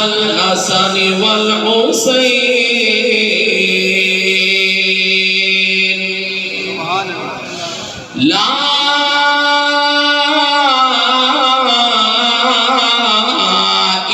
الحسن والحسين لا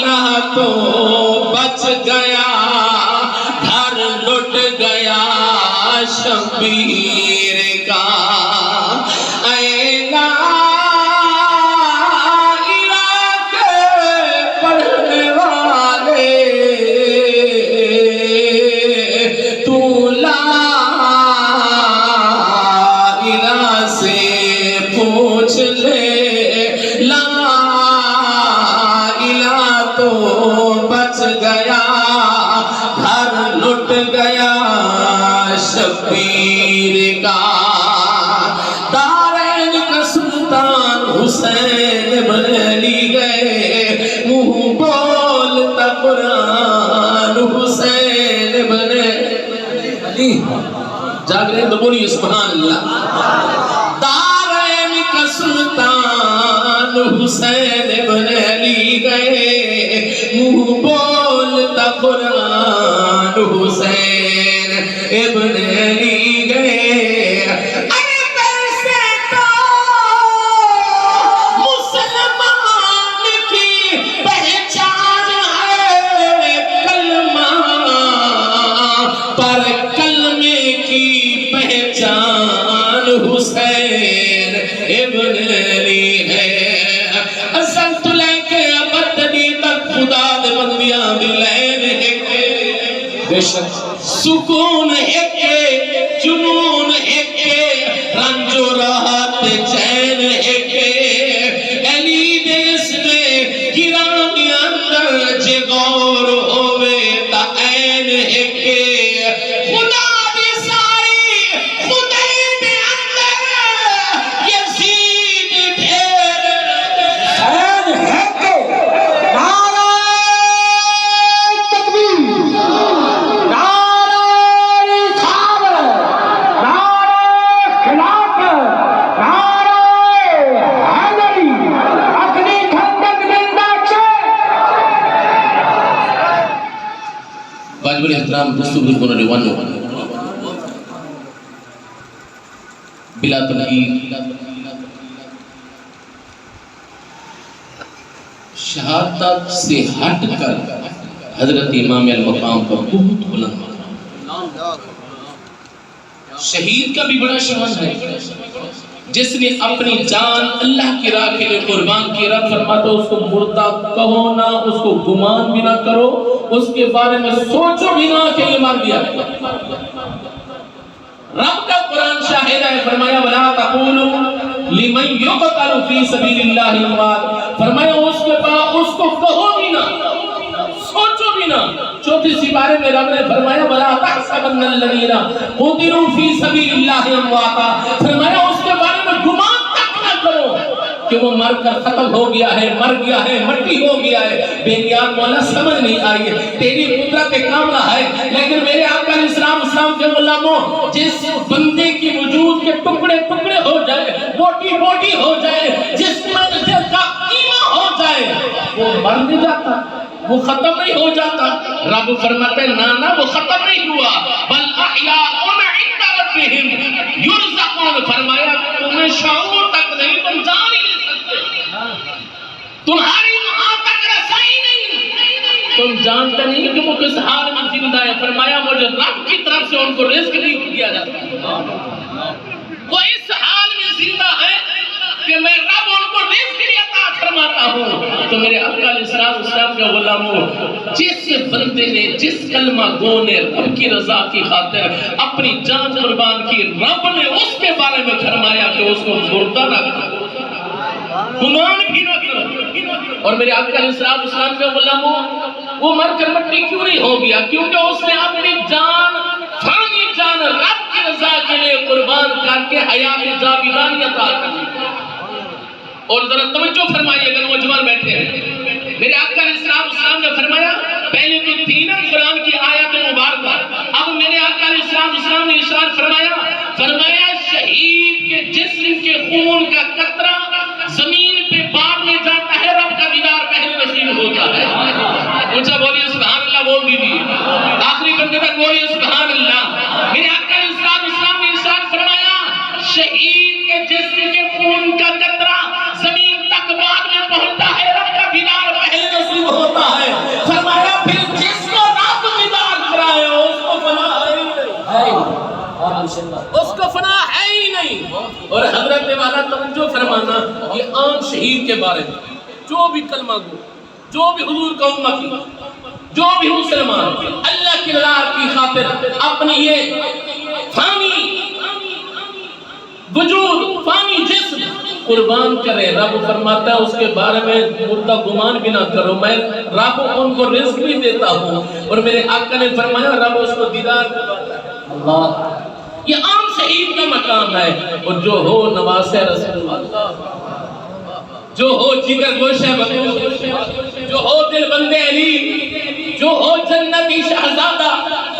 الہ تو بچ گیا، گھر لٹ گیا شبیر کا۔ اے لا الہ کے پڑھنے والے، تو لا الہ سے پوچھ لے، لا الہ تو بچ گیا، گھر لٹ گیا شبیر کا۔ دارین کا سلطان حسین بن علی گئے، منہ بولتا قرآن حسین بن علی۔ جاگ رہے ہیں تو بولیے سبحان اللہ۔ دارین کا سلطان حسین بن علی گئے، منہ بولتا قرآن حسین ابن علی گئے۔ ارے پیسے تو مسلمان کی پہچان ہے، کلمہ پر کلمے کی پہچان حسین ابن علی ہے۔ اصل تو لے کے ابدنی تک خدا دے بندیاں دی لین ہے، بے شک سکون ہے کہ جنون ہے کہ رنج و راحت چین ہے کہ علی دیس میں گرامی اندر جے غور ہوئے تا این ہے کہ خدا دی ساری خدای دے اندر یزید ڈھیر این ہے کہ نعرہ تکبیر، نعرہ رسالت، نعرہ خلافت، نعرہ حیدری، اپنی کھندک زندہ چھ۔ واجب الاحترام دوستو بزرگوں نوجوانوں، بلا تنقید شہادت سے ہٹ کر حضرت امام المقام کا بہت بلند مقام، شہید کا بھی بڑا شان ہے، جس نے اپنی جان اللہ کی راہ کے لیے قربان کی۔ رب فرماتا اس کو مردہ کہو نہ، اس کو گمان بھی نہ کرو، اس کے بارے میں سوچو بھی نہ کہ یہ مار دیا۔ رب کا قرآن شاہد ہے، فرمایا وَلَا تَقُولُوا لِمَنْ يُقْتَلُ فِي سَبِيلِ اللَّهِ أَمْوَاتٌ، فرمایا اس کے بعد اس کو کہو بھی نہ، سوچو بھی نہ۔ چوتھی سپارے میں رب نے فرمایا وَلَا تَحْسَبَنَّ الَّذِينَ قُتِلُوا فِي سَبِيلِ اللَّهِ أَمْوَاتًا، فرمایا اس کے بارے میں گمان تک نہ کرو کہ وہ مر کر ختم ہو گیا ہے، مر گیا ہے، مٹی ہو گیا ہے۔ بے نیاز مولا سمجھ نہیں آئی، تیری قدرت کاملہ ہے، لیکن میرے آقا علیہ السلام کے غلاموں، جس بندے کی وجود کے ٹکڑے ٹکڑے ہو جائے، بوٹی بوٹی ہو جائے، جس منزل کا قیمہ ہو جائے، وہ مر نہیں جاتا، وہ ختم نہیں ہو جاتا۔ رب فرماتے نانا وہ ختم نہیں ہوا، بل احیاء عند ربہم یرزقون، فرمایا تمہیں شعور تک نہیں، تم جان ہی نہیں سکتے، تمہاری وہاں تک رسائی نہیں، تم جانتے نہیں کہ وہ کس حال میں زندہ ہے۔ فرمایا مجھے رب کی طرف سے ان کو رزق نہیں دیا جاتا، وہ اس حال میں زندہ ہے کہ میں رب ان کو رزق کی عطا فرماتا ہوں۔ تو میرے آقا علیہ السلام کے غلاموں، جس بندے نے، جس کلمہ گو نے رب کی رضا کی خاطر اپنی جان قربان کی، رب نے اس کے بارے میں فرمایا کہ اس کو مردہ نہ کرو، گمان بھی نہ کرو۔ اور میرے آقا علیہ السلام کے غلاموں، وہ مر کر مٹی کیوں نہیں ہو گیا؟ کیونکہ اس نے اپنی جان، فانی جان رب کی رضا کے لیے قربان کر کے حیات جاویدانی عطا کی۔ اور ذرا توجہ فرمائیے اگر نوجوان بیٹھے ہیں، میرے آقا علیہ السلام نے فرمایا پہلے تو تین قرآن کی آیات مبارکہ، اب میرے آقا علیہ السلام نے ارشاد فرمایا شہید کے جسم کے خون کا قطرہ زمین پہ بعد میں جاتا ہے، رب کا دیدار پہلے نصیب ہوتا ہے۔ اونچا بولیے سبحان اللہ، بول دیجیے آخری بندے تک بولیے سبحان اللہ۔ میرے آقا علیہ السلام نے ارشاد فرمایا شہید کے جسم کے خون کا قطرہ زمین تک بعد میں پہنچتا ہے، رب کا دیدار پہلے نصیب ہوتا ہے۔ اس کو فنا ہے ہی نہیں. اور حضرت والا توجہ فرمانا یہ عام شہید کے بارے میں جو بھی کلمہ گو، جو بھی حضور کا امتی، جو بھی مسلمان اللہ کی رضا کی خاطر اپنی یہ فانی وجود، فانی جسم قربان کرے، رب فرماتا ہے اس کے بارے میں مردہ گمان بھی نہ کرو، میں رب ان کو رزق بھی دیتا ہوں. اور میرے آقا نے فرمایا رب اس کو دیدار کرواتا ہے. اللہ، یہ عام شہید کا مقام ہے. اور جو ہو نواز رسول اللہ، جو ہو جگر گوشہ بطول، جو ہو دل بندے علی، جو ہو جنتی شہزادہ،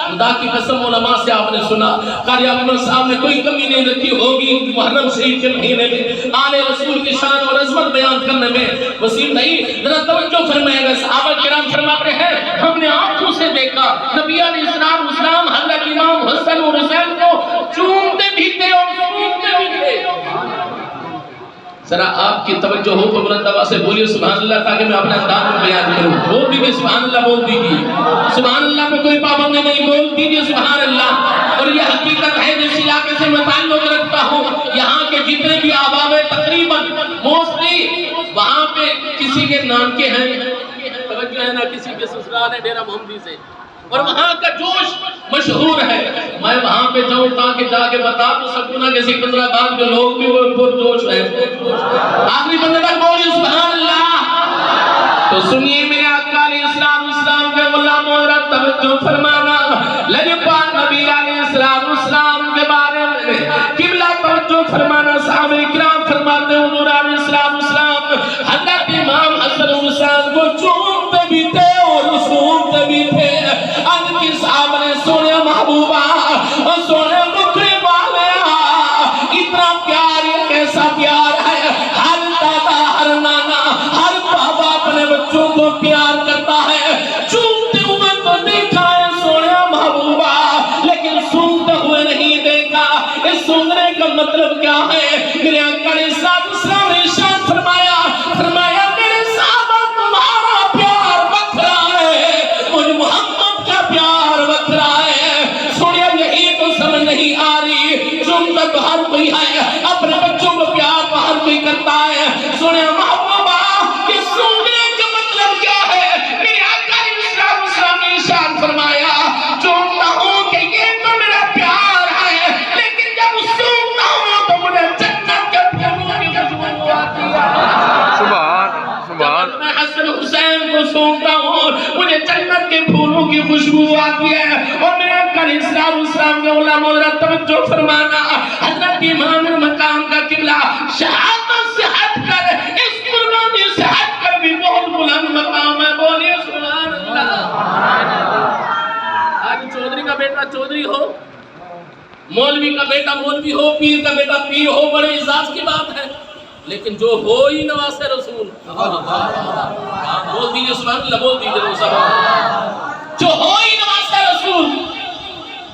خدا کی قسم علماء سے آپ نے سنا قاری اکمل صاحب نے کوئی کمی نہیں رکھی ہوگی محرم شریف کے مہینے میں آل رسول کی شان اور عظمت بیان کرنے میں. وسیم بھائی ذرا توجہ فرمائے گا، صحابہ کرام فرماتے ہیں ہم نے آنکھوں سے دیکھا نبی علیہ السلام حضرت امام حسن اور حسین کو چومتے بھی تھے اور سونتے بھی تھے. ذرا آپ کی توجہ ہو تو بلند آواز سے بولیے سبحان اللہ، تاکہ میں اپنے انداز میں بیان کروں. بول دیجیے سبحان اللہ، بول دیجیے سبحان اللہ پہ کوئی پابندی نہیں، بول دیجیے سبحان اللہ. اور یہ حقیقت ہے جس علاقے سے میں تعلق رکھتا ہوں، یہاں کے جتنے بھی آباب تقریباً موسٹلی وہاں پہ کسی کے نام کے ہیں، توجہ ہے نا، کسی کے سسرال ہے ڈیرہ محمدی سے، اور وہاں کا جوش مشہور ہے. میں وہاں پہ جاؤں تاکہ جا کے بتا تو سکوں نا کہ سکندرآباد کے لوگ بھی وہ پر جوش ہیں. آخری بندے تک بولی سبحان اللہ. تو سنیے میرے آقا علیہ السلام کے غلاموں حضرت توجہ فرمانا، لجپال نبی علیہ السلام کے بارے میں قبلہ توجہ فرمانا. صحابہ کرام فرماتے ہیں حضور علیہ السلام حضرت امام حسن حسین کو چومتے بھی تھے اور سونتے بھی تھے. ان کی صاحب نے سونے محبوبہ اور سونے مکھری والے اتنا پیار، یہ کیسا پیار ہے. ہر دادا، ہر نانا، ہر بابا اپنے بچوں کو پیار کرتا ہے. چومتے ہوئے تو دیکھا ہے سونے محبوبہ، لیکن سونتے ہوئے نہیں دیکھا. اس سوننے کا مطلب کیا ہے؟ میرے آقا علیہ السلام نے ارشاد فرمایا میرے صحابہ تمہارا پیار بکھرا ہے، مجھ محمد کا پیار بکھرا ہے. سنیا یہی تو سمجھ نہیں آ رہی. چومتا تو ہر کوئی ہے، اپنے بچوں کو پیار تو ہر کوئی کرتا ہے. سنیا محبوبہ کہ سوننے کا مطلب کیا ہے؟ میرے آقا علیہ السلام نے ارشاد فرمایا چومتا ہوں کہ یہ تو میرا پیار ہے، لیکن جب سونتا ہوں تو مجھے جنت کے پھولوں کی خوشبو آتی ہے. سبحان میں حسن حسین کو سونتا ہوں مجھے جنت کے پھولوں کی خوشبو آتی ہے. اور میرے آقا علیہ السلام کے علماء حضرت توجہ فرمانا، حضرت امام مقام کا قبلہ شہادت سے ہٹ کر، اس قربانی سے ہٹ کر بھی بہت بلند مقام ہے. بولیے سبحان اللہ. آج چودھری کا بیٹا چودھری ہو، مولوی کا بیٹا مولوی ہو، پیر کا بیٹا پیر ہو، بڑے اعزاز کی بات ہے. لیکن جو ہو ہی نواز رسول، بول دیجئے سبحان اللہ، بول دیجئے سبحان اللہ. جو ہو ہی نواز رسول،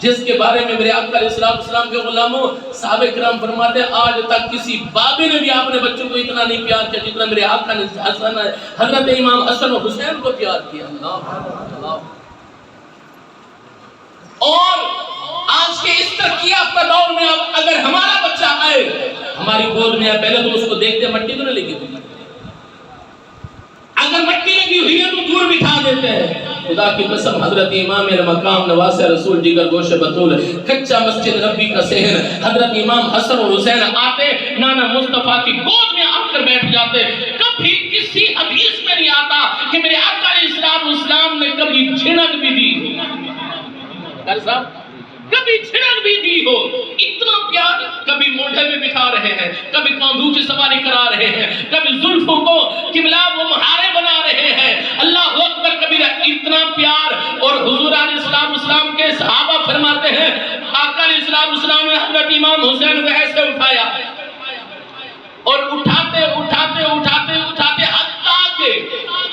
جس کے بارے میں میرے آقا علیہ السلام کے غلاموں صحابہ کرام فرماتے ہیں آج تک کسی بابے نے بھی اپنے بچوں کو اتنا نہیں پیار کیا جتنا میرے آقا نے حضرت امام حسن و حسین کو پیار کیا. اور آج کے اس ترقی یافتہ دور میں اب اگر ہمارا بچہ آئے ہماری گود میں آئے، پہلے تو اس کو دیکھتے مٹی تو نہیں لگی ہوئی، اگر مٹی لگی ہوئی ہے تو دور بٹھا دیتے ہیں. خدا کی قسم حضرت امام مقام نواز رسول جگر گوشہ بطول کچا مسجد نبی کا شہر حضرت امام حسن اور حسین آتے نانا مصطفیٰ کی گود میں آ کر بیٹھ جاتے. کبھی کسی حدیث میں نہیں آتا کہ میرے آقا علیہ السلام نے کبھی جھنک بھی دی ہو، کبھی چھڑک بھی دی ہو. اتنا پیار، کبھی موڑھے میں بٹھا رہے ہیں، کبھی کاندھوں کی سواری کرا رہے ہیں، کبھی زلفوں کو قبلہ و مہارے بنا رہے ہیں. اللہ اکبر کبھی اتنا پیار. اور حضور علیہ السلام کے صحابہ فرماتے ہیں آقا علیہ السلام نے حضرت امام حسین کو ایسے اٹھایا اور اٹھاتے حتیٰ کہ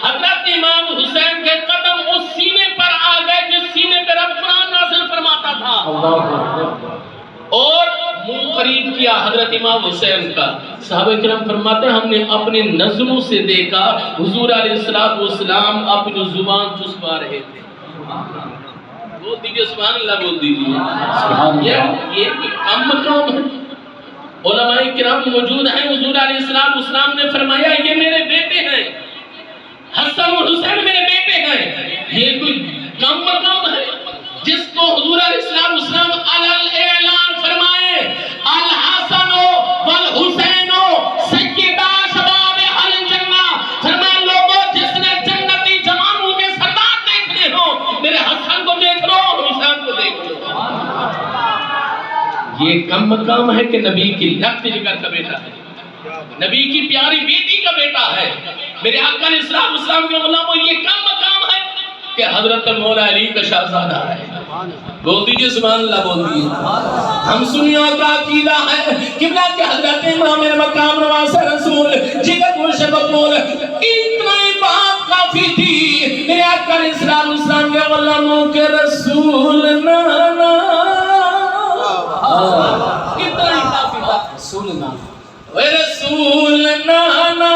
حضرت امام حسین کے قدم اس سینے پر آ گئے جس سینے پر رب قرآن نازل فرماتا تھا، اور منہ قریب کیا حضرت امام حسین کا. صحابہ کرام فرماتے ہیں ہم نے اپنے نظروں سے دیکھا حضور علیہ السلام اپنی زبان چسپا رہے تھے. بول دیجئے سبحان اللہ، بول دیجئے سبحان اللہ۔ یہ کوئی کم مقام ہے؟ علماء کرام موجود ہیں، حضور علیہ السلام نے فرمایا یہ میرے بیٹے ہیں، حسن اور حسین میرے بیٹے ہیں۔ یہ کوئی کم مقام ہے جس کو حضور علیہ السلام اعلان فرمائے الحسن والحسین سیدا شباب اہل جنہ، فرمایا لوگوں جس نے جنتی جوانوں کے سردار دیکھنے ہو میرے حسن کو دیکھ لو اور حسین کو دیکھ لو۔ یہ کم مقام ہے کہ نبی کی رکت جگر کا بیٹا ہے، نبی کی پیاری بیٹی کا بیٹا ہے، میرے آقا علیہ السلام کے غلاموں، یہ کم مقام ہے کہ حضرت مولا علی کا شہزادہ ہے۔ بول دیجئے سبحان اللہ، بول دیجئے۔ ہم سنیوں کا عقیدہ ہے قبلہ کے حضرت امام مقام نواز رسول جگر مرشد بقول، اتنا ہی بات کافی تھی میرے آقا علیہ السلام کے غلاموں کے رسول نانا، اتنا ہی کافی تھا رسول نانا، اے رسول نانا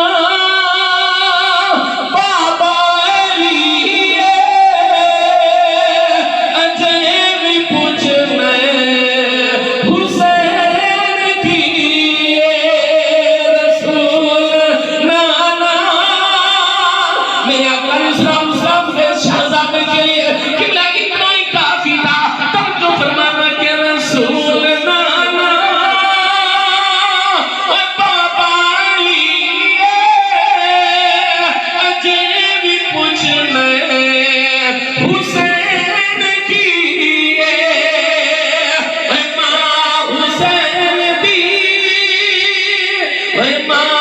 بابا علی اجے بھی پوچھنا حسین کی، رسول نانا میرے آقا علیہ السلام کے شہزادے کے لیے قبلہ اتنا ہی کافی تھا، تب جو فرمانا کہ رسول نانا بابا علی اجے بھی پوچھنا حسین کی، اے ماں حسین دی، اے ماں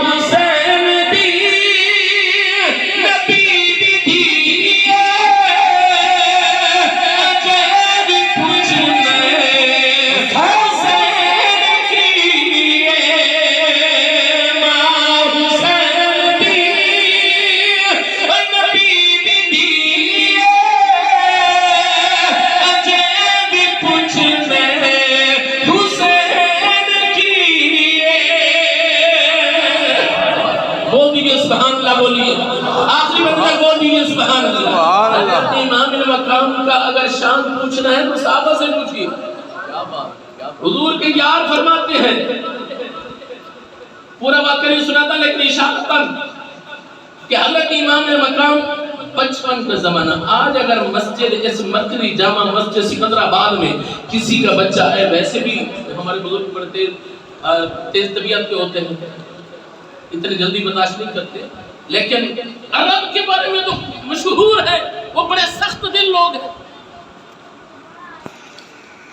حسین دی، نبی دی دی اجے بھی پوچھنا حسین کی، ماں حسین دی، نبی دی دی اجے بھی پوچھنا حسین کی۔ بول دیجئے سبحان اللہ، بولیے آخری مرتبہ بول دیجئے سبحان اللہ۔ سبحان اللہ۔ حضرت امام المقام کا اگر شان پوچھنا ہے تو صحابہ سے پوچھئے۔ حضور کے یار فرماتے ہیں، پورا واقعہ نہیں سنا تھا لیکن اشارتاً کہ حضرت امام مقام 55 کا زمانہ، آج اگر مسجد اس مرکزی جامع مسجد سکندرآباد میں کسی کا بچہ ہے، ویسے بھی ہمارے بزرگ بڑے تیز طبیعت کے ہوتے ہیں، اتنی جلدی برداشت نہیں کرتے، لیکن عرب کے بارے میں تو مشہور ہے وہ بڑے سخت دل لوگ ہیں،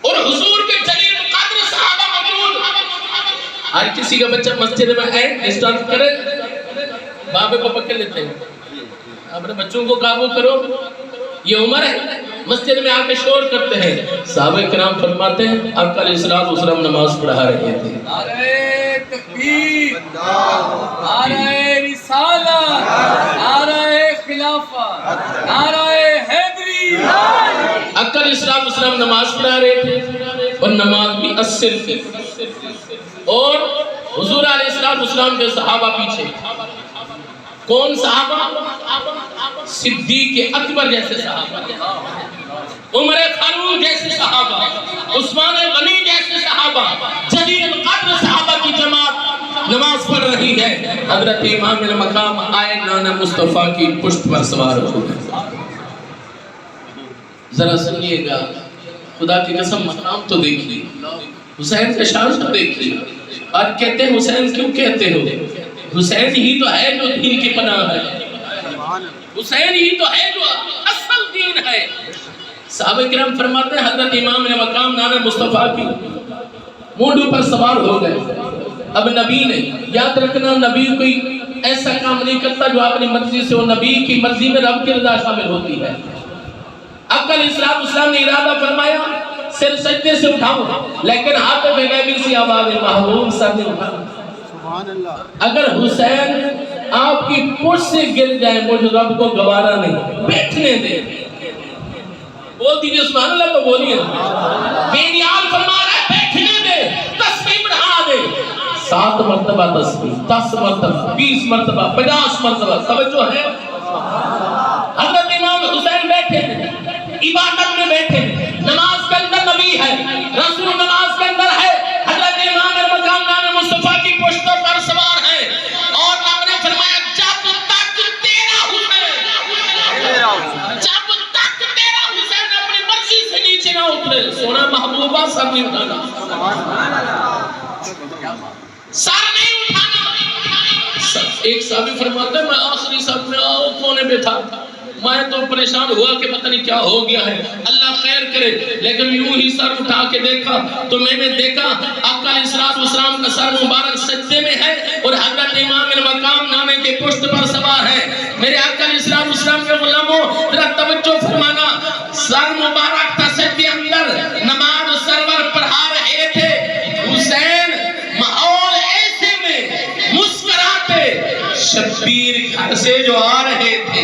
اور حضور کے جلیل قدر صحابہ موجود۔ ہر کسی کا بچہ مسجد میں آئے اسٹارٹ کرے، بابے کو پکڑ لیتے ہیں، اپنے بچوں کو قابو کرو، یہ عمر ہے، مسجد میں آ کے شور کرتے ہیں۔ صحابہ کرام فرماتے ہیں آقا علیہ السلام نماز پڑھا رہے تھے، نعرہ تکبیر، نعرہ رسالت، نعرہ خلافت، نعرہ حیدری۔ آقا علیہ السلام نماز پڑھا رہے تھے اور نماز بھی اثر تھی، اور حضور علیہ السلام کے صحابہ پیچھے۔ کون صحابہ؟ صدیق اکبر جیسے صحابہ، عمر فاروق جیسے صحابہ، عثمان غنی جیسے صحابہ، جلیل قدر صحابہ کی جماعت نماز پڑھ رہی ہے۔ حضرت امام المقام آئے نانا مصطفیٰ کی پشت پر سوار ہو گئے۔ ذرا سنیے گا، خدا کی قسم مقام تو دیکھیے، حسین کا شان تو دیکھیے، اور کہتے ہیں حسین کیوں کہتے ہو؟ حسین ہی تو ہے جو دین کی پناہ ہے، حسین ہی تو ہے جو اصل دین ہے۔ صحابہ کرام فرماتے ہیں حضرت امام مقام نانا مصطفیٰ کی مونڈوں پر سوار ہو گئے۔ اب نبی نے، یاد رکھنا نبی کوئی ایسا کام نہیں کرتا جو اپنی مرضی سے ہو، نبی کی مرضی میں رب کی رضا شامل ہوتی ہے۔ آقا علیہ السلام نے ارادہ فرمایا سر سجدے سے اٹھاؤ، لیکن ہاتھ میں غیبی سی آواز محبوب سر نے اٹھاؤ۔ اگر حسین آپ کی پشت سے گر جائے مجھے رب کو گوارا نہیں، بیٹھنے دے۔ بول دیجئے سبحان اللہ، تو بولیے بینیال فرما رہا ہے بیٹھنے دے، تسبیح بڑھا دے، 7 مرتبہ تسبیح، 10 مرتبہ، 20 مرتبہ، 50 مرتبہ، توجہ ہے۔ حضرت امام حسین بیٹھے عبادت میں بیٹھے محبوبہ سر نہیں اٹھانا، سر نہیں اٹھانا۔ ایک صحابی فرماتا ہے میں آخری صف میں کونے میں تھا، میں تو پریشان ہوا کہ پتہ نہیں کیا ہو گیا ہے، اللہ خیر کرے، لیکن یوں ہی سر اٹھا کے دیکھا تو میں نے دیکھا آقا علیہ السلام کا سر مبارک سجدے میں ہے اور حضرت امام المقام نانے کے پشت پر سوار ہے۔ میرے آقا علیہ السلام کے غلاموں ذرا توجہ فرمانا، سر مبارک تھا سجدے اندر، نماز سرور پڑھا رہے تھے، حسین ماحول ایسے میں مسکراتے شبیر گھر سے جو آ رہے تھے،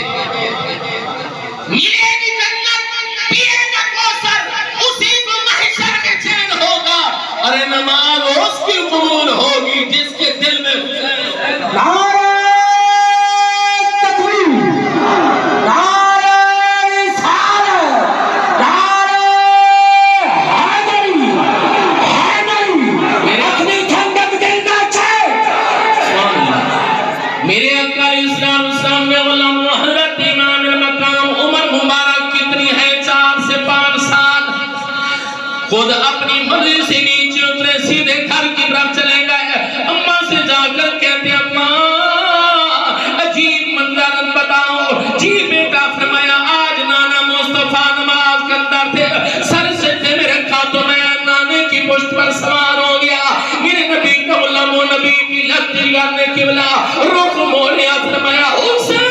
ملے گی جنت، پیے گا کوثر، اسی کو محشر میں چین ہوگا، ارے نماز اس کی قبول ہوگی جس کے دل میں حسین ہے۔ نعرہ تکبیر، نعرہ رسالت، نعرہ حیدری، حیدری، اپنی ٹھنڈک زندہ چین۔ میرے آقا علیہ السلام کے غلام حضرت امام المقام عمر مبارک کتنی ہے 4 سے 5 سال، خود اپنی مرضی سے نیچے اترے، سیدھے گھر کی طرف چلے گئے، اماں سے جا کر کہتے اماں عجیب منظر بتاؤ، جی بیٹا، فرمایا آج نانا مصطفیٰ نماز کے اندر تھے، سر سجدے میں رکھا تو میں نانے کی پشت پر سوار ہو گیا، میرے نبی کا غلام و نبی کی لت جگر نے قبلہ رخ موڑیا، فرمایا حسین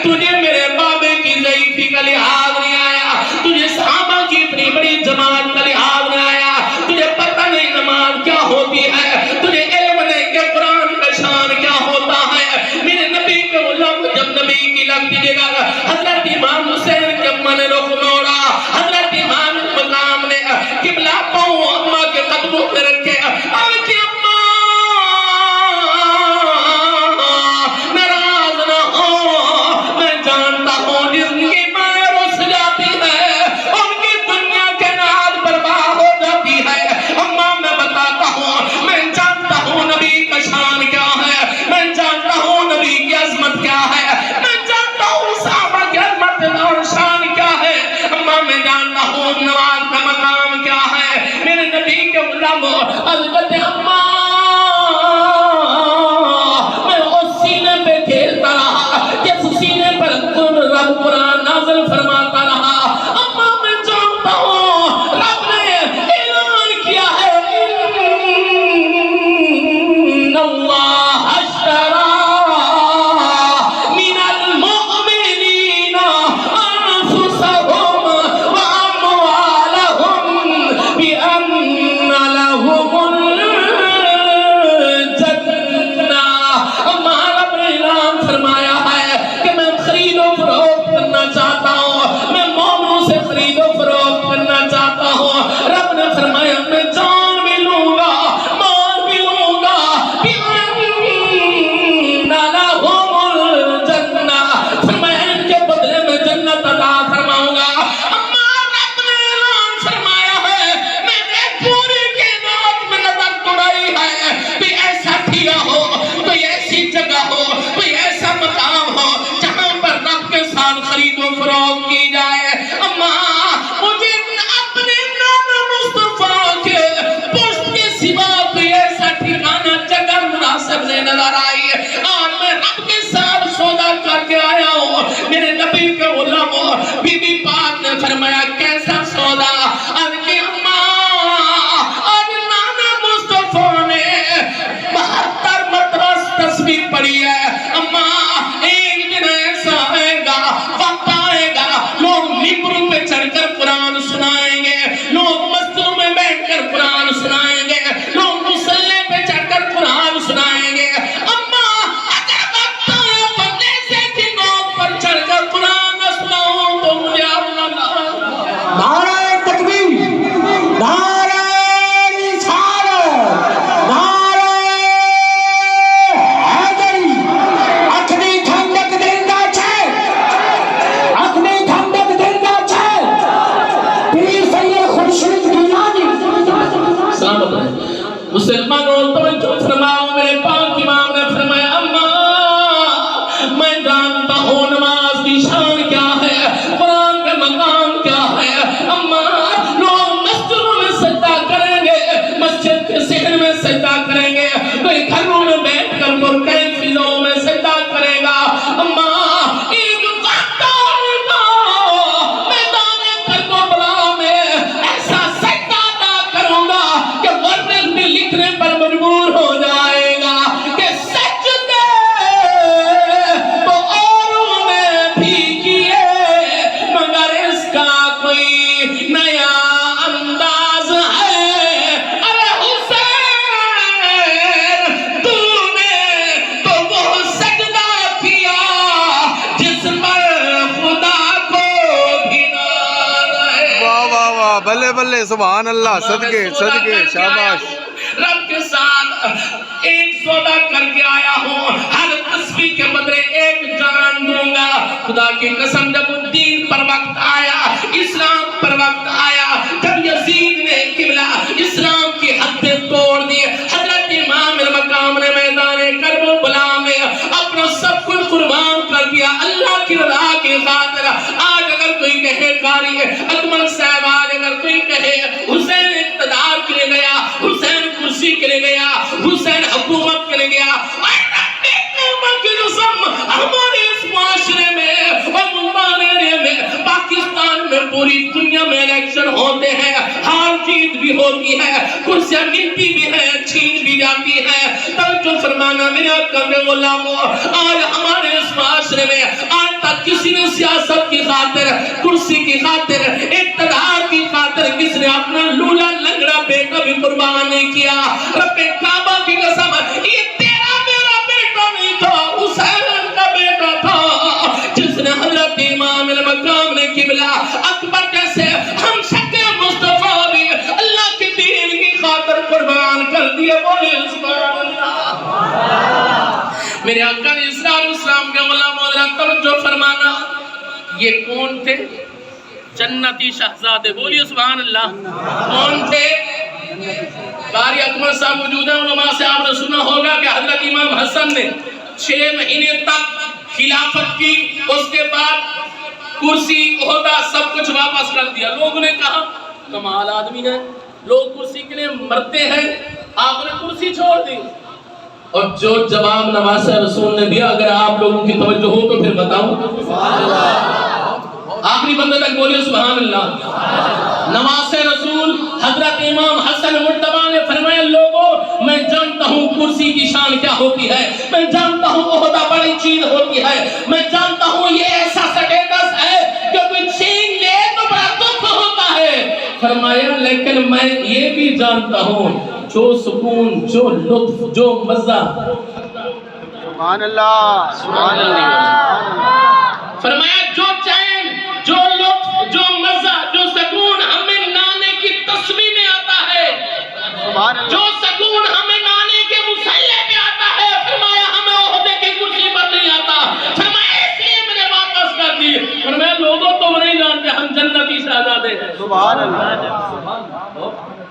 تجھے میرے بابے کی ضعیفی کا لحاظ نہیں آیا، تجھے صحابہ کی اتنی بڑی جماعت کا لحاظ نہیں آیا، تجھے پتہ نہیں نماز کیا ہوتی ہے، تجھے علم نہیں کہ قرآن کا شان کیا ہوتا ہے۔ میرے نبی کے غلام جب نبی کی لت جگر حضرت امام حسین کے اماں نے رخ موڑا، حضرت امام مقام نے قبلہ پاؤں اماں کے قدموں پہ رکھے، اور کہ اماں ناراض نہ ہو، میں جانتا ہوں جن کی ماں رس جاتی ہے ان کی دنیا کے ناز برباد ہو جاتی ہے، اماں میں بتاتا ہوں، میں جانتا ہوں نبی کا شان کیا ہے، میں جانتا ہوں نبی کی عظمت کیا ہے، میں جانتا ہوں صحابہ کی عظمت اور شان کیا ہے، اماں میں جانتا ہوں نماز کا مقام کیا ہے، میرے نبی کے غلام البتہ اماں میں اس سینے پہ کھیلتا رہا جس سینے پر رب قرآن نازل فرماتا رہا، اماں میں جانتا ہوں رب نے اعلان کیا ہے ان اللہ اشترى من المؤمنین انفسهم واموالهم بان لهم الجنہ۔ اماں رب نے اعلان فرمایا ہے کہ میں خرید و فروخت کرنا چاہتا ہوں، میں مومنوں سے خرید و فروخت کرنا چاہتا ہوں، رب نے فرمایا میں جان بھی لوں گا، مال بھی لوں گا، بِأَنَّ لَهُمُ الْجَنَّةَ، فرمایا ان کے بدلے میں جنت عطا فرماؤں گا۔ اما رب نے اعلان فرمایا ہے میں نے پوری کائنات میں نظر دوڑائی ہے، کوئی ایسا ٹھیلا ہو، کوئی ایسی جگہ ہو، کوئی ایسا مقام ہو جہاں پر رب کے ساتھ خرید و فروخت کی جائے، اما مجھے اپنے نانا مصطفیٰ کے پشت کے سوا کوئی ایسا ٹھکانہ جگہ مناسب نہیں نظر آئی، آج میں رب کے ساتھ سودا کر کے آیا ہوں۔ میرے نبی کے غلام بی بی پاک نے فرمایا کیسا سودا؟ آج کی اماں آج نانا مصطفیٰ نے 72 مرتبہ تسبیح پڑھی ہے، اماں ایک دن ایسا آئے گا، وقت آئے گا، لوگ ممبروں پہ چڑھ کر قرآن سنائیں گے، لوگ مسجدوں میں بیٹھ کر قرآن سنائیں گے، لوگ مصلی پہ چڑھ کر قرآن سنائیں گے، اماں اگر وقت آیا بندے سے کی نوک پر چڑھ کر قرآن نہ سناؤں تو مجھے اپنا نعرہ تکبیر، نعرہ رسالت، نعرہ حیدری، اپنی ٹھنڈک زندہ چین، اپنی ٹھنڈک زندہ چین، پیر سید خورشید گیلانی۔ سلامت رہے مسلمانوں توجہ فرماؤ، میرے پاک امام نے فرمایا اماں میں جانتا ہوں نماز کی شان کیا ہے، قرآن کا مقام کیا ہے، اماں واہ بلے بلے سبحان اللہ صدقے صدقے شاباش رب کے ساتھ ایک سودا کر کے آیا ہوں ہر تسبیح کے بدلے ایک جان دوں گا خدا کی قسم جب دین پر وقت آیا اسلام پر وقت آیا جب یزید نے قبلہ اسلام کی حدیں توڑ دی حضرت امام مقام نے میدان کربلا میں اپنا سب کچھ قربان کر دیا اللہ کی رضا کی خاطر آج اگر کوئی کہے قاری اکمل صاحب آج اگر کوئی کہے حسین اقتدار کے لیے گیا حسین کرسی کے لیے گیا حسین حکومت کے لیے گیا ہمارے اس معاشرے میں اور ممالے میں پاکستان میں پوری دنیا میں الیکشن ہوتے ہیں ہار جیت بھی ہوتی ہے کرسیاں ملتی بھی ہیں چھین بھی جاتی ہے توجہ فرمانا میرے آقا کے غلاموں آج ہمارے اس معاشرے میں آج تک کسی نے سیاست کی خاطر کرسی کی خاطر اقتدار کی خاطر کس نے اپنا لولا لنگڑا بیٹا بھی قربان نہیں کیا رب کعبہ کی قسم یہ تیرا میرا بیٹا نہیں تھا حسین کا بیٹا تھا جس نے حضرت امام مقام نے قبلہ اکبر جیسے ہم شکے مصطفیٰ بھی اللہ کے دین کی خاطر قربان کر دیے بولے سبحان اللہ میرے آقا نے اسلام کے غلام حضرت توجہ فرمانا یہ کون تھے جنتی شہزادے بولیے سبحان اللہ کون تھے قاری اکمل صاحب موجود ہیں علماء سے آپ نے سنا ہوگا کہ حضرت امام حسن نے 6 مہینے تک خلافت کی اس کے بعد کرسی عہدہ سب کچھ واپس کر دیا لوگوں نے کہا کمال آدمی ہے لوگ کرسی کے لیے مرتے ہیں آپ نے کرسی چھوڑ دی اور جو جواب نواز رسول نے دیا اگر آپ لوگوں کی توجہ ہو تو پھر بتاؤں آخری بندے تک بولے سبحان اللہ نواز رسول حضرت امام حسن مرتبہ نے فرمایا لوگوں میں جانتا ہوں کرسی کی شان کیا ہوتی ہے میں جانتا ہوں عہدہ بڑی چیز ہوتی ہے میں جانتا ہوں یہ ایسا سٹیٹس ہے کہ کوئی چھین لے تو بڑا دکھ ہوتا ہے فرمایا لیکن میں یہ بھی جانتا ہوں جو سکون جو لطف جو مزہ سبحان اللہ سبحان اللہ فرمایا جو چین جو لطف جو مزہ جو سکون ہمیں نانے کی تسبیح میں آتا ہے جو سکون ہمیں نانے کے مسلح میں آتا ہے فرمایا ہمیں عہدے کی کرسی پر نہیں آتا فرمایا اس لیے میں نے واپس کر دی فرمایا لوگوں تو نہیں جانتے ہم جنتی شہزادے ہیں سبحان اللہ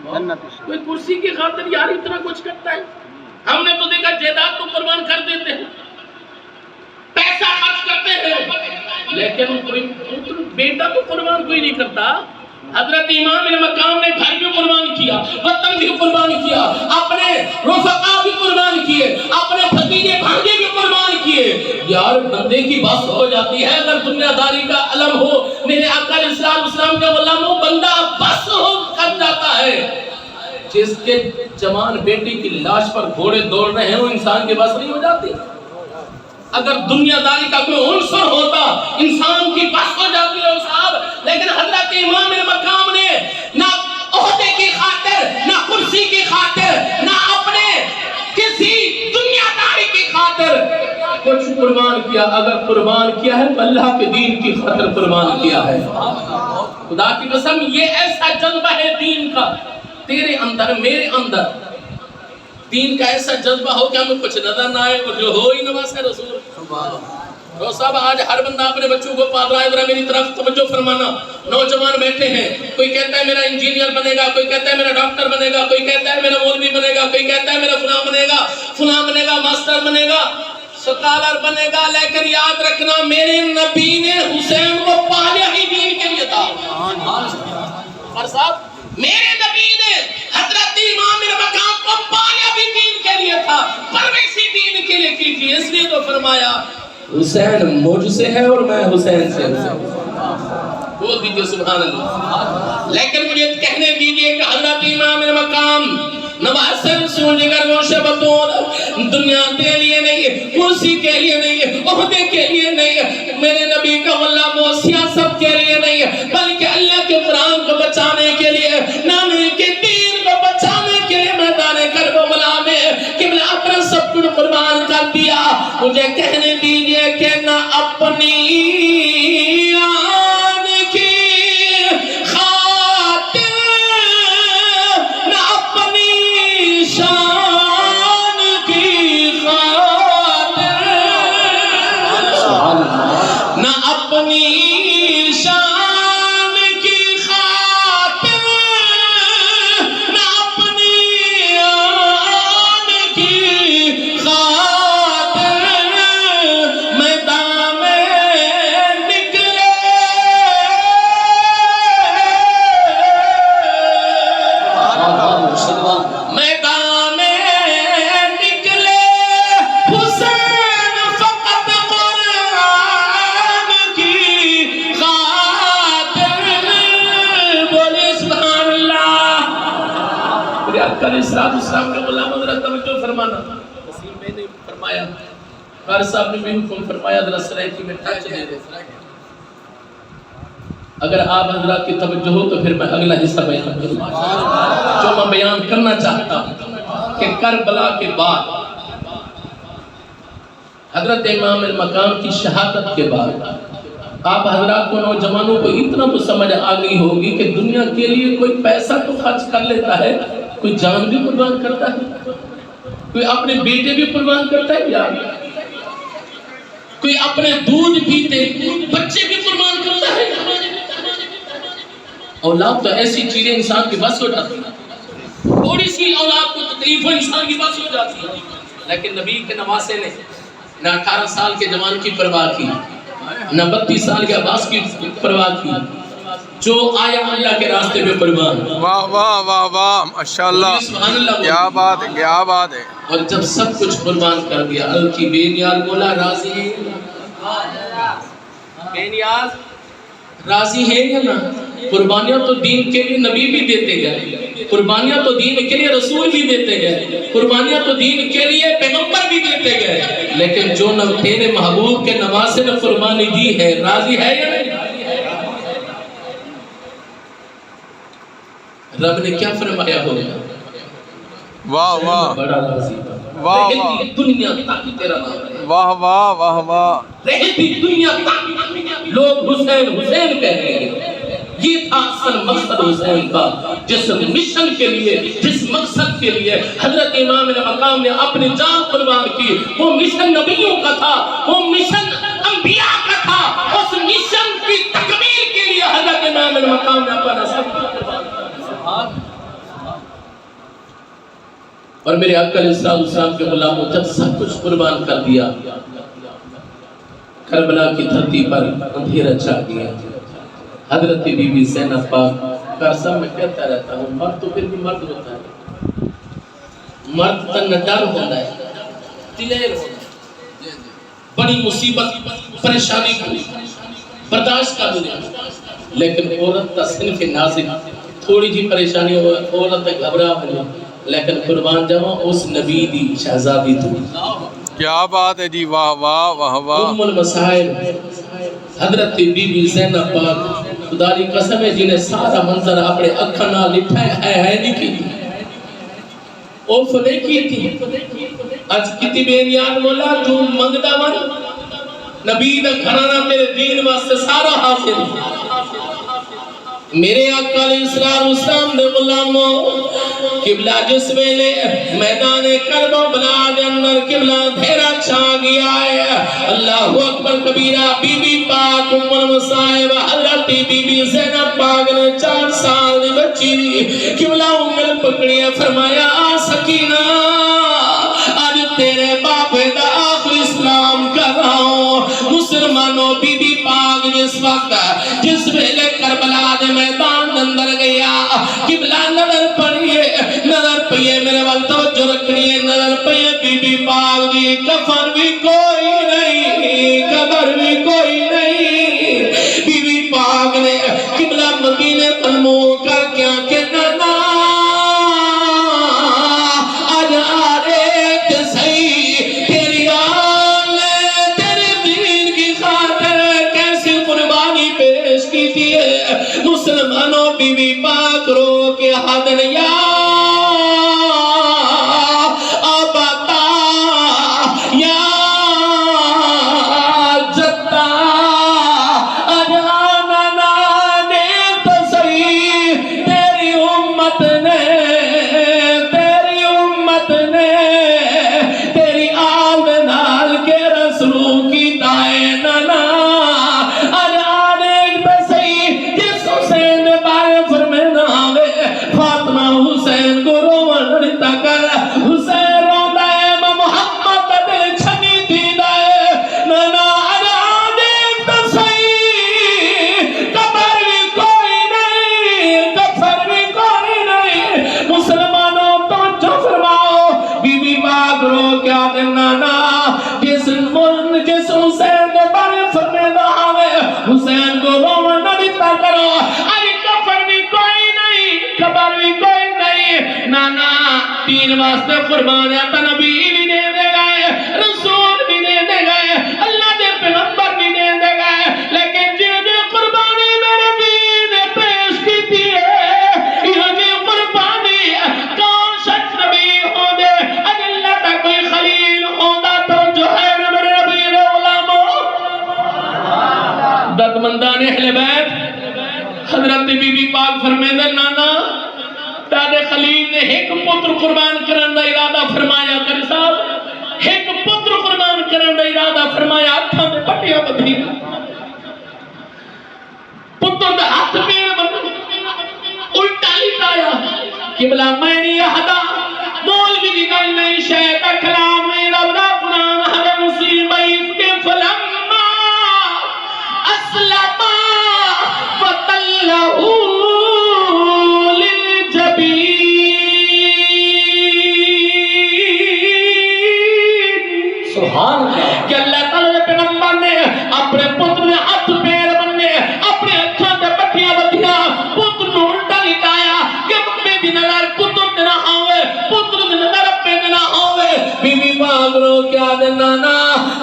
کوئی کرسی کی خاطر یار اتنا کچھ کرتا ہے ہم نے تو دیکھا جائیداد تو قربان کر دیتے ہیں پیسہ خرچ کرتے ہیں لیکن کوئی بیٹا تو قربان کوئی نہیں کرتا حضرت امام مقام نے گھر بھی قربان کیا وطن بھی قربان کیا اپنے رفقا بھی قربان کیے اپنے بھتیجے بھانجے بھی قربان کیے یار بندے کی بس ہو جاتی ہے اگر دنیا داری کا علم ہو میرے آقا اسلام کے غلاموں بندہ بس ہو کر جاتا ہے جس کے جوان بیٹی کی لاش پر گھوڑے دوڑ رہے ہیں وہ انسان کے بس نہیں ہو جاتی اگر دنیا داری کا کوئی عنصر ہوتا انسان کی بس ہو جاتی ہے صاحب لیکن حضرت امام مقام نے نہ عہدے کی خاطر نہ کرسی کی خاطر نہ اپنے کسی دنیا داری کی خاطر کچھ قربان کیا اگر قربان کیا ہے تو اللہ کے دین کی خاطر قربان کیا ہے خدا کی قسم یہ ایسا جذبہ ہے دین کا تیرے اندر میرے اندر دین کا ایسا جذبہ ہو کہ ہمیں کچھ نظر نہ آئے اور جو ہو ہی نواز رسول تو صاحب آج ہر بندہ اپنے بچوں کو پال رہا ہے ذرا میری طرف توجہ فرمانا نوجوان بیٹھے ہیں کوئی کہتا ہے میرا انجینئر بنے گا کوئی کہتا ہے میرا ڈاکٹر بنے گا کوئی کہتا ہے میرا مولوی بنے گا کوئی کہتا ہے میرا فلاں بنے گا ماسٹر بنے گا سکالر بنے گا لیکن یاد رکھنا میرے نبی نے حسین کو پالیا ہی دین کے لیے تھا اور صاحب میرے نبی نے حضرت امام مقام کو پالیا بھی دین کے لیے تھا پرویشی دین کے لیے کی تھی اس لیے تو فرمایا حسین مجھ سے ہے اور میں حسین سے بول دیجئے سبحان اللہ لیکن مجھے کہنے دیجئے کہ حضرت امام مقام نواز رسول جگر وہ شبطور دنیا کے لیے نہیں کرسی کے لیے نہیں عہدے کے لیے نہیں میرے نبی کا غلام وہ سیاست کے لیے نہیں بلکہ اللہ کے قرآن کو بچانے کے لیے نانے کے دین کو بچانے کے لیے میدان کربلا میں قبلہ اپنا سب کچھ قربان کر دیا مجھے کہنے دیجئے کہ نہ اپنی آن کی خاطر اپنی شان کی خاطر نہ اپنی آن کی خاطر میدان میں نکلے میدان میں نکلے حسین فقط قرآن کی خاطر بولے سبحان اللہ میرے آقا علیہ السلام کے غلام حضرت توجہ فرمانا وسیم میں نے فرمایا قاری صاحب نے بھی حکم فرمایا ذرا سرائکی میں ٹچ دے دے اگر آپ حضرات کی توجہ ہو تو پھر میں اگلا حصہ بیان کروں جو میں بیان کرنا چاہتا ہوں کہ کربلا کے بعد حضرت امام المقام کی شہادت کے بعد آپ حضرات کو نوجوانوں کو اتنا تو سمجھ آ گئی ہوگی کہ دنیا کے لیے کوئی پیسہ تو خرچ کر لیتا ہے کوئی جان بھی قربان کرتا ہے کوئی اپنے بیٹے بھی قربان کرتا ہے یا کوئی اپنے دودھ پیتے بچے بھی قربان کرتا ہے اولاد تو ایسی چیزیں انسان کی بس ہو جاتی ہے تھوڑی سی اولاد کو تکلیف ہو انسان کی بس ہو جاتی ہے لیکن نبی کے نواسے نے نہ 18 سال کے جوان کی پرواہ کی نہ 32 سال کے عباس کی پرواہ کی جو آیا اللہ کے راستے میں قربان واہ واہ واہ واہ ماشاءاللہ کیا بات ہے کیا بات ہے اور جب سب کچھ قربان کر دیا الکی بے نیاز مولا راضی ہے بے نیاز راضی ہے یا نہ قربانیاں تو دین کے لیے نبی بھی دیتے گئے قربانیاں تو دین کے لیے رسول بھی دیتے گئے قربانیاں تو دین کے لیے پیغمبر بھی دیتے گئے لیکن جو نہ تیرے محبوب کے نواسے نے قربانی دی ہے راضی ہے یا نہیں رب نے کیا فرمایا ہوگا واہ واہ بڑا راضی واہ رہتی دنیا تک تیرا نام ہے واہ واہ واہ واہ رہتی دنیا تک لوگ حسین حسین کہہ رہے ہیں یہ تھا اصل مقصد حسین کا جس مشن کے لیے جس مقصد کے لیے حضرت امام المقام نے اپنی جان قربان کی وہ مشن نبیوں کا تھا وہ مشن انبیاء کا تھا اس مشن کی تکمیل کے لیے حضرت امام المقام نے اپنا سب کچھ قربان کیا اور میرے آقا علیہ السلام کے غلاموں جب سب کچھ قربان کر دیا کربلا کی دھرتی پر اندھیرا چھا گیا حضرت بی بی زینب پاک قرصہ میں کہتا رہتا ہوں مرد تو پھر بھی مرد ہوتا ہے مرد تنگدار ہوتا ہے دلیر ہوتا ہے بڑی مصیبت پریشانی کو برداشت کر دیا لیکن عورت کا صنف نازک تھوڑی جی پریشانی عورت گھبرا ہو لیکن قربان جاواں اس نبی دی شہزادی تھی کیا بات ہے جی واہ واہ واہ واہ ام المصائب حضرت بی بی زینب پاک خدا دی قسم ہے جنہیں سارا منظر اپنے اکھاں نال لٹھا ہے نہیں کی او فلے کی تھی اج کتی بے نیاز مولا تو منگدا ون نبی دا گھرانہ تیرے دین واسطے سارا حاصل میرے آقا علیہ السلام نے غلاموں قبلہ جس ویلے میدان کربلا دے اندر قبلہ دھیرا چھا گیا ہے اللہ اکبر کبیرہ بی بی پاک ام المصائب حضرت بی بی زینب پاک نے 4 سال دی بچی قبلہ انگل پکڑی فرمایا سکینہ آج تیرے باپ دا آخری اسلام کر رہا ہوں مسلمانوں بی بی پاک جس وقت جس ویلے کربلا دے میدان اندر گیا قبلہ نظر پڑیے میرے وال توجہ رکھنی ہے نظر پڑیے بی بی پاک دی کفن بھی کوئی نہیں قبر بھی کوئی نہیں بی بی پاک نے قبلہ مدینے تنمو کر کیا کہ نانا آج آرے صحیح تیری آل تیرے دین کی خاطر کیسی قربانی پیش کی تھی مسلمانوں بی بی پاک رو کے حدن یا آباتا یا جتا اجانا نے تو صحیح تیری امت نے تیری آل نال کے رسول کی دائیں نانا حسین کو رونا نہ دیتا کرو ارے کفن بھی کوئی نہیں قبر بھی کوئی نہیں نانا دین واسطے قربان ہے تا نبی بھی دے دے گئے رسول بھی دے دے گئے اللہ دے پیغمبر بھی دے دے گئے لیکن جن قربانی میرے دین پیش کی تھی ہے یہ جی قربانی کون شخص نبی ہو دے اگر اللہ تا کوئی خلیل ہوتا تو جو ہے میرے نبی علماء دردمندان اہل بیت حضرت بی بی پاک فرمیدہ نانا دادے خلیل نے ایک پتر قربان کرن دا ارادہ فرمایا کر صاحب ایک پتر قربان کرن دا ارادہ فرمایا ہاتھاں دے پٹیاں بدھی پتر دا ہاتھ پیر بدھی الٹا لٹایا قبلہ میں نہیں ہدا مولوی دی گل نہیں شاید کلام میں رب دا قرآن ہر مصیبت کے فلما اسلم وتلہ کہ اللہ تعالیٰ نے پیغمبر نے اپنے پتر نے ہاتھ پیر بننے اپنے ہتھاں تے پٹیاں بدھیاں پتر نوں الٹا لٹایا کہ اپنے دی نظر پتر تے نہ آوے پتر دی نظر اپنے تے نہ آوے بی بی پاک رو کیا دے نانا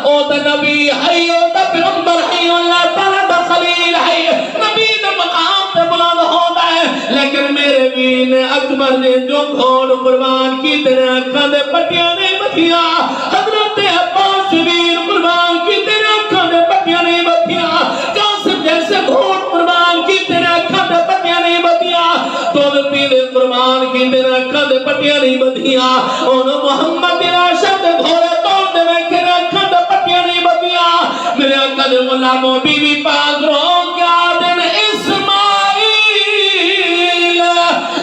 او تے نبی ہے او تے پیغمبر ہے اللہ تعالیٰ دا خلیل ہے نبی دے مقام تے بلند ہوندا ہے لیکن میرے بین اکبر نے جو گھوڑ قربان کی تیرے اکھاں دے پٹیاں نہیں بدھیاں حضرت عباس ویر قربان کی تیرے اکھاں دے پٹیاں نہیں بدھیاں قاسم جیسے گھوڑ قربان کی تیرے اکھاں دے پٹیاں نہیں بدھیاں دودھ پیلے قربان کی تیرے اکھاں دے پٹیاں نہیں بدھیاں انہوں محمد بن عاشق دے گھوڑے توڑ دے میں تیرے اکھاں دے پٹیاں نہیں بدھیاں میرے اکھاں دے غلاموں بی بی پاک رو کیا دن اسماعیل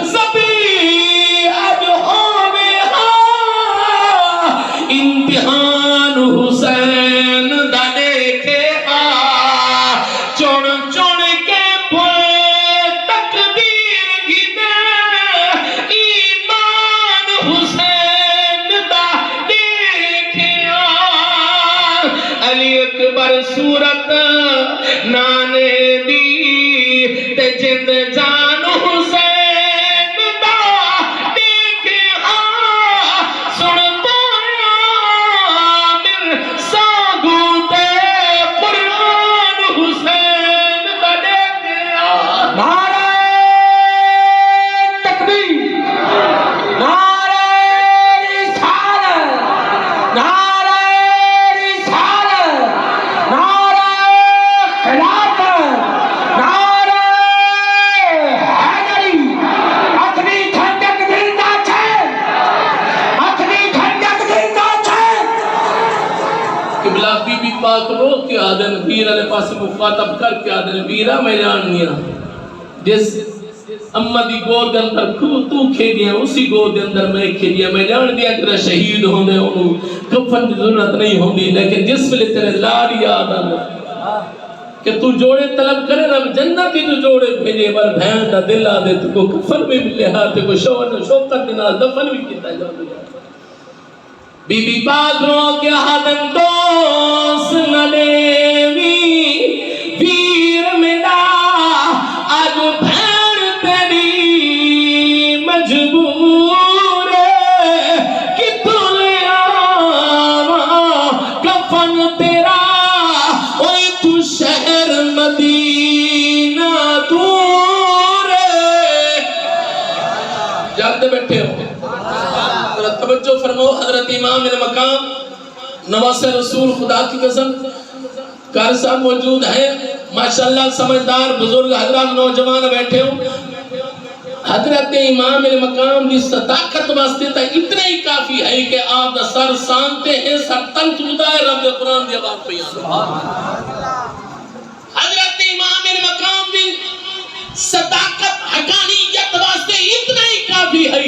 زبی اج ہووے امتحان حسین دا دیکھے چون چون کے پوئے تقدیر گی دے ایمان حسین دا دیکھے علی اکبر صورت نانے دی تے جند جان حسین دا دیکھے سن پاک رو کے آدن ویر علیہ پاس مخاطب کر کے آدن ویرہ میں جاننیا جس امہ دی گود اندر تو کھیدیا اسی گود اندر میں کھیدیا میں جان دیا کہ شہید ہونے انہوں کفن دی ضرورت نہیں ہوندی لیکن جس ملے تیرے لاری آدن کہ تو جوڑے طلب کرے رب جنتی تو جوڑے بھیجے بر بھین دا دل آدے تو کو کفن میں ملے ہاتھ کو شوکت دینا دفن بھی کیتا جاتا بی بی پاک رو کے آدم دوست نہ دیوی ویر میرا آج بھین تیری مجبور کہ تو لے آواں کفن تیرا اوہ تو شہر مدینہ دور جاگتے بیٹھے ہو توجہ فرمو حضرت امام مقام نواز رسول خدا کی قسم کار صاحب موجود ہیں ماشاءاللہ سمجھدار بزرگ حضرات نوجوان بیٹھے ہوں حضرت امام مقام کی صداقت واسطے تا اتنا ہی کافی ہے کہ آپ دا سر سانتے ہیں سر تن چلتا ہے رب قرآن دی آواز پہ حضرت امام مقام کی صداقت حقانیت واسطے اتنا ہی کافی ہے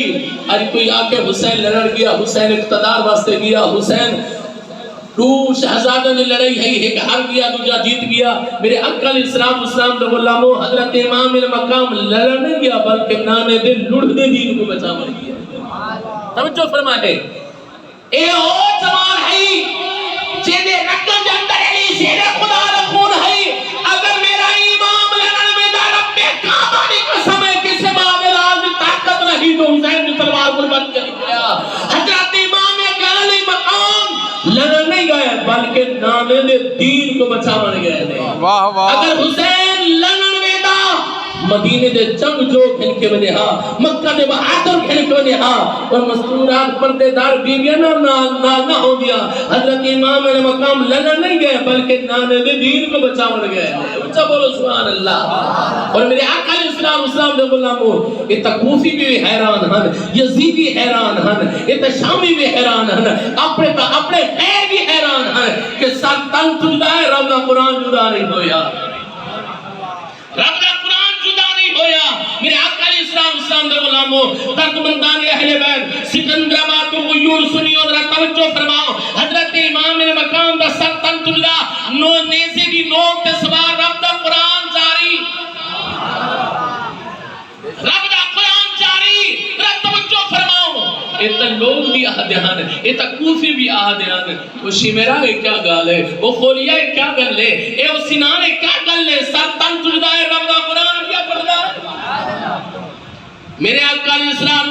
ارے کوئی آکے حسین لڑ گیا حسین اقتدار واسطے گیا حسین دو شہزادہ نے لڑائی ہے ایک ہار گیا دوجہ جیت گیا میرے اکل اسلام دو اللہ حضرت امام مقام لڑنے گیا بلکہ نانے دے لڑنے دین کو بچا مر گیا توجہ فرمائے اے او زمان ہے جیدے رکن جاندر علی شہر خدا رکھون ہے اگر میں نانے دے دین کو بچاون گئے نے واہ واہ اگر حسین لڑن ویدا مدینے دے جنگ جو کھل کے بنے ہاں مکہ دے بہادر کھل کے بنے ہاں اور مستورات پردے دار بیویاں نہ ہو گیا حضرت امام نے مقام لڑن نہیں گئے بلکہ نانے دے دین کو بچاون گئے اچھا بولو سبحان اللہ اور میرے آقا علیہ السلام دے غلاموں یہ کوفی بھی حیران ہن یزیدی حیران ہن یہ شامی بھی حیران ہن اپنے غیر بھی حیران ہن کہ سر تن تجدا ہے رب دا قرآن جدا نہیں ہویا رب دا قرآن جدا نہیں ہویا میرے آقا علیہ السلام دے غلاموں ترجمندان اہل بیت سکندرآباد کو غیور سنیو ذرا توجہ فرماؤ حضرت امام نے مقام دا سر تن تجدا نو نیزے دی نوک تے سوار رب دا قرآن جاری رب دا قرآن جاری رب توجہ فرماؤ ایتا لوگ بھی آدھے ہیں ایتا کوفی بھی آدھے ہیں وہ شیمیرہ ہے کیا گال ہے وہ خولیہ ہے کیا گل ہے اے وہ سنان ہے کیا گل ہے ساتھ تن تجدہ ہے رب دا قرآن کیا پڑھتا ہے میرے آقا علیہ السلام